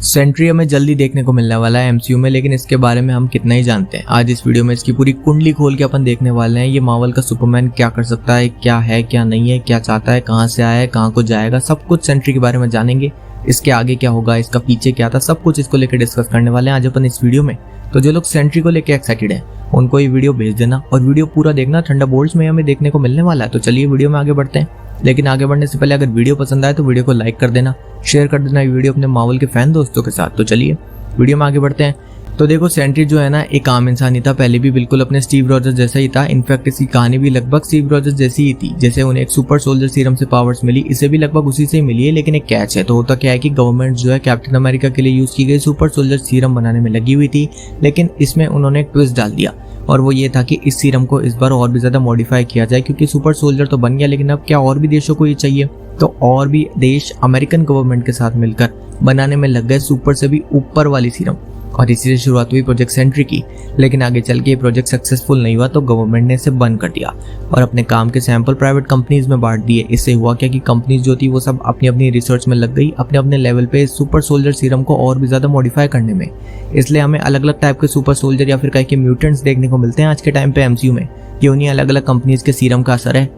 Sentry हमें जल्दी देखने को मिलने वाला है एमसीयू में, लेकिन इसके बारे में हम कितना ही जानते हैं। आज इस वीडियो में इसकी पूरी कुंडली खोल के अपन देखने वाले हैं। ये मार्वल का सुपरमैन क्या कर सकता है, क्या नहीं है, क्या चाहता है, कहाँ से आया है, कहाँ को जाएगा, सब कुछ सेंट्री के बारे में जानेंगे। इसके आगे क्या होगा, इसका पीछे क्या था, सब कुछ इसको लेकर डिस्कस करने वाले हैं आज अपन इस वीडियो में। तो जो लोग सेंट्री को लेकर एक्साइटेड है उनको ये वीडियो भेज देना और वीडियो पूरा देखना। थंडरबोल्ट्स में हमें देखने को मिलने वाला है। तो चलिए वीडियो में आगे बढ़ते हैं, लेकिन आगे बढ़ने से पहले अगर वीडियो पसंद आए तो वीडियो को लाइक कर देना, शेयर कर देना ये वीडियो अपने मार्वल के फैन दोस्तों के साथ। तो चलिए वीडियो में आगे बढ़ते हैं। तो देखो, सेंट्री जो है ना, एक आम इंसान ही था, पहले भी बिल्कुल अपने स्टीव रॉजर्स जैसा ही था। इनफैक्ट इसकी कहानी भी लगभग स्टीव रॉजर्स जैसी ही थी। जैसे उन्हें एक सुपर सोल्जर सीरम से पावर्स मिली, इसे भी लगभग उसी से ही मिली है, लेकिन एक कैच है। तो होता क्या है कि गवर्नमेंट जो है कैप्टन अमेरिका के लिए यूज की गई सुपर सोल्जर सीरम बनाने में लगी हुई थी, लेकिन इसमें उन्होंने एक ट्विस्ट डाल दिया, और वो ये था कि इस सीरम को इस बार और भी ज्यादा मॉडिफाई किया जाए, क्योंकि सुपर सोल्जर तो बन गया, लेकिन अब क्या और भी देशों को ये चाहिए। तो और भी देश अमेरिकन गवर्नमेंट के साथ मिलकर बनाने में लग गए सुपर से भी ऊपर वाली सीरम, और इसी से शुरुआत हुई प्रोजेक्ट सेंट्री की। लेकिन आगे चल के ये प्रोजेक्ट सक्सेसफुल नहीं हुआ, तो गवर्नमेंट ने इसे बंद कर दिया और अपने काम के सैंपल प्राइवेट कंपनीज में बांट दिए। इससे हुआ क्या कि कंपनीज जो थी वो सब अपनी अपनी रिसर्च में लग गई, अपने अपने लेवल पे सुपर सोल्जर सीरम को और भी ज्यादा मॉडिफाई करने में। इसलिए हमें अलग अलग टाइप के सुपर सोल्जर या फिर कहीं के म्यूटेंट्स देखने को मिलते हैं आज के टाइम पे एमसीयू में। ये उन्हीं अलग अलग कंपनीज के सीरम का असर है।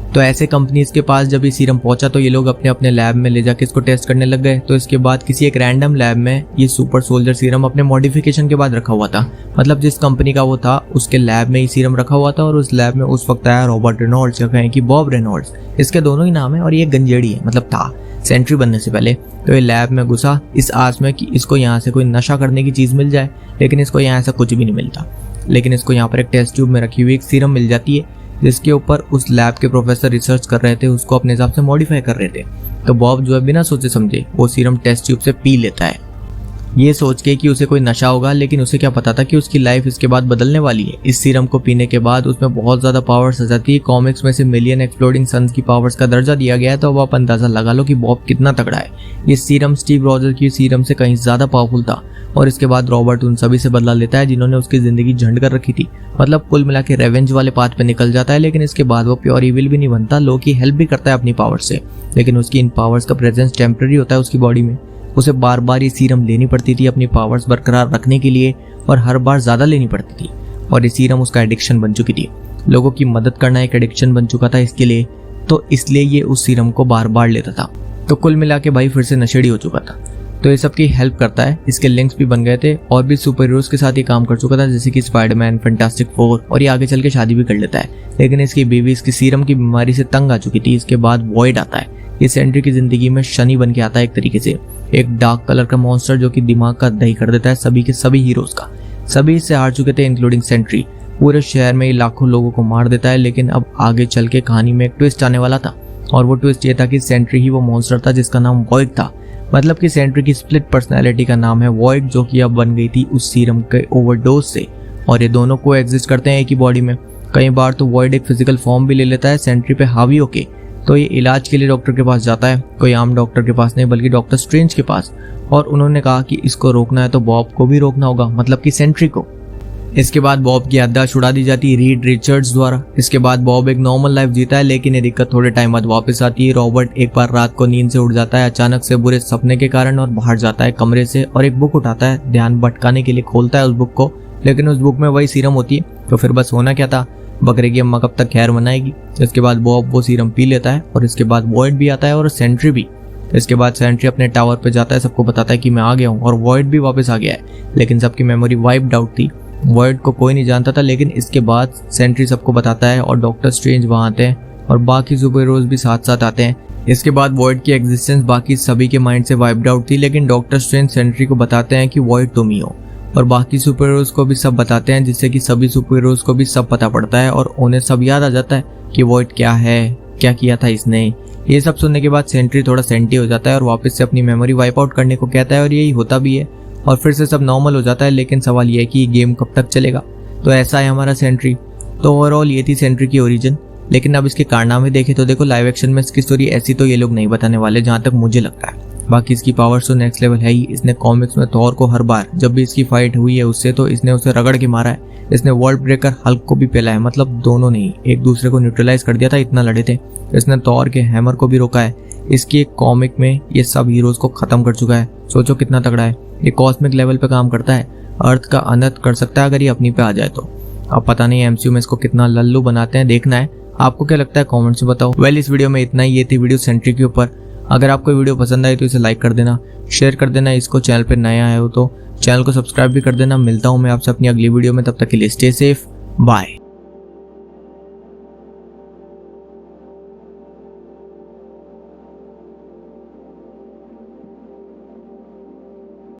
तो ऐसे कंपनीज के पास जब ये सीरम पहुंचा तो ये लोग अपने अपने लैब में ले जाके इसको टेस्ट करने लग गए। तो इसके बाद किसी एक रैंडम लैब में ये सुपर सोल्जर सीरम अपने मॉडिफिकेशन के बाद रखा हुआ था। मतलब जिस कंपनी का वो था उसके लैब में ये सीरम रखा हुआ था, और उस लैब में उस वक्त आया रॉबर्ट रेनॉल्ड्स या कहें कि बॉब रेनॉल्ड्स, इसके दोनों ही नाम है, और ये गंजेड़ी है, मतलब था सेंट्री बनने से पहले। तो ये लैब में घुसा इस आस में कि इसको यहाँ से कोई नशा करने की चीज़ मिल जाए, लेकिन इसको यहाँ ऐसा कुछ भी नहीं मिलता। लेकिन इसको यहाँ पर एक टेस्ट ट्यूब में रखी हुई एक सीरम मिल जाती है, जिसके ऊपर उस लैब के प्रोफेसर रिसर्च कर रहे थे, उसको अपने हिसाब से मॉडिफाई कर रहे थे। तो बॉब जो है बिना सोचे समझे वो सीरम टेस्ट ट्यूब से पी लेता है, ये सोच के कि उसे कोई नशा होगा, लेकिन उसे क्या पता था कि उसकी लाइफ इसके बाद बदलने वाली है। इस सीरम को पीने के बाद उसमें बहुत ज्यादा पावर्स आ जाती है। कॉमिक्स में से मिलियन एक्सप्लोडिंग सन्स की पावर्स का दर्जा दिया गया है, तो अब आप अंदाजा लगा लो कि बॉब कितना तगड़ा है। ये सीरम स्टीव रॉजर की सीरम से कहीं ज्यादा पावरफुल था, और इसके बाद रॉबर्ट उन सभी से बदला लेता है जिन्होंने उसकी जिंदगी झंड कर रखी थी। मतलब कुल मिला के रेवेंज वाले पाथ पे निकल जाता है। लेकिन इसके बाद वो प्योर इविल भी नहीं बनता, लोग की हेल्प भी करता है अपनी पावर से, लेकिन उसकी इन पावर्स का प्रेजेंस टेम्पररी होता है उसकी बॉडी में। उसे बार बार ये सीरम लेनी पड़ती थी अपनी पावर्स बरकरार रखने के लिए, और हर बार ज्यादा लेनी पड़ती थी, और ये सीरम उसका एडिक्शन बन चुकी थी। लोगों की मदद करना एक एडिक्शन बन चुका था इसके लिए, तो इसलिए ये उस सीरम को बार बार लेता था। तो कुल मिला के भाई फिर से नशेड़ी हो चुका था। तो ये सबकी हेल्प करता है, इसके लिंक्स भी बन गए थे, और भी सुपर हीरोज के साथ ये काम कर चुका था, जैसे कि स्पाइडरमैन, फैंटास्टिक फोर, और ये आगे चल के शादी भी कर लेता है। लेकिन इसकी बीवी इसकी सीरम की बीमारी से तंग आ चुकी थी। इसके बाद वॉइड आता है, ये सेंट्री की जिंदगी में शनि बन के आता है एक तरीके से, एक डार्क कलर का मॉन्स्टर जो कि दिमाग का दही कर देता है सभी के सभी हीरोज का। सभी इससे हार चुके थे इंक्लूडिंग सेंट्री। पूरे शहर में लाखों लोगों को मार देता है। लेकिन अब आगे चल के कहानी में एक ट्विस्ट आने वाला था, और वो ट्विस्ट ये था कि सेंट्री ही वो मॉन्स्टर था जिसका नाम वॉइड था। मतलब कि सेंट्री की स्प्लिट पर्सनैलिटी का नाम है वॉइड, जो कि अब बन गई थी उस सीरम के ओवरडोज से, और ये दोनों को एग्जिस्ट करते हैं एक ही बॉडी में। कई बार तो वॉइड एक फिजिकल फॉर्म भी ले लेता है सेंट्री पे हावी होके। तो ये इलाज के लिए डॉक्टर के पास जाता है, कोई आम डॉक्टर के पास नहीं बल्कि डॉक्टर स्ट्रेंज के पास, और उन्होंने कहा कि इसको रोकना है तो बॉब को भी रोकना होगा, मतलब कि सेंट्री को। इसके बाद बॉब की याददाश्त उड़ा दी जाती है रीड रिचर्ड्स द्वारा। इसके बाद बॉब एक नॉर्मल लाइफ जीता है, लेकिन ये दिक्कत थोड़े टाइम बाद वापस आती है। रॉबर्ट एक बार रात को नींद से उठ जाता है अचानक से बुरे सपने के कारण, और बाहर जाता है कमरे से और एक बुक उठाता है, ध्यान भटकाने के लिए खोलता है उस बुक को, लेकिन उस बुक में वही सीरम होती है। तो फिर बस होना क्या था, बकरे की अम्मा कब तक खैर मनाएगी। इसके बाद बॉब वो सीरम पी लेता है, और इसके बाद वॉइड भी आता है और सेंट्री भी। इसके बाद सेंट्री अपने टावर पे जाता है, सबको बताता है कि मैं आ गया हूँ, और वॉइड भी वापस आ गया है, लेकिन सबकी मेमोरी वाइप्ड आउट थी। वॉइड को कोई नहीं जानता था, लेकिन इसके बाद सेंट्री सबको बताता है, और डॉक्टर स्ट्रेंज वहाँ आते हैं, और बाकी सुपर हीरोज भी साथ साथ आते हैं। इसके बाद वॉइड की एग्जिस्टेंस बाकी सभी के माइंड से वाइप्ड आउट थी, लेकिन डॉक्टर स्ट्रेंज सेंट्री को बताते हैं कि वॉइड तुम ही हो, और बाकी सुपर हीरोज को भी सब बताते हैं, जिससे कि सभी सुपर हीरोज को भी सब पता पड़ता है, और उन्हें सब याद आ जाता है कि वॉइड क्या है, क्या किया था इसने। ये सब सुनने के बाद सेंट्री थोड़ा सेंटी हो जाता है और वापस से अपनी मेमोरी वाइप आउट करने को कहता है, और यही होता भी है, और फिर से सब नॉर्मल हो जाता है। लेकिन सवाल ये है कि ये गेम कब तक चलेगा। तो ऐसा है हमारा सेंट्री। तो ओवरऑल ये थी सेंट्री की ओरिजिन। लेकिन अब इसके कारनामे देखे तो देखो, लाइव एक्शन में इसकी स्टोरी ऐसी तो ये लोग नहीं बताने वाले, जहाँ तक मुझे लगता है। बाकी इसकी पावर्स तो नेक्स्ट लेवल है ही। इसने कॉमिक्स में थॉर को हर बार जब भी इसकी फाइट हुई है उससे, तो इसने उसे रगड़ के मारा है। इसने वर्ल्ड ब्रेकर हल्क को भी पेला है, मतलब दोनों ने एक दूसरे को न्यूट्रलाइज कर दिया था, इतना लड़े थे। इसने थॉर के हैमर को भी रोका है। इसकी एक कॉमिक में ये सब हीरोज को खत्म कर चुका है। सोचो कितना तगड़ा है। ये कॉस्मिक लेवल पे काम करता है, अर्थ का अनर्थ कर सकता है अगर ये अपनी पे आ जाए तो। अब पता नहीं एमसीयू में इसको कितना लल्लू बनाते हैं, देखना है। आपको क्या लगता है कमेंट से बताओ। वेल इस वीडियो में इतना ही। ये थी वीडियो सेंट्री के ऊपर। अगर आपको वीडियो पसंद आई तो इसे लाइक कर देना, शेयर कर देना, इसको चैनल पे नया आए हो तो चैनल को सब्सक्राइब भी कर देना। मिलता हूँ मैं आपसे अपनी अगली वीडियो में, तब तक के लिए स्टे सेफ, बाय।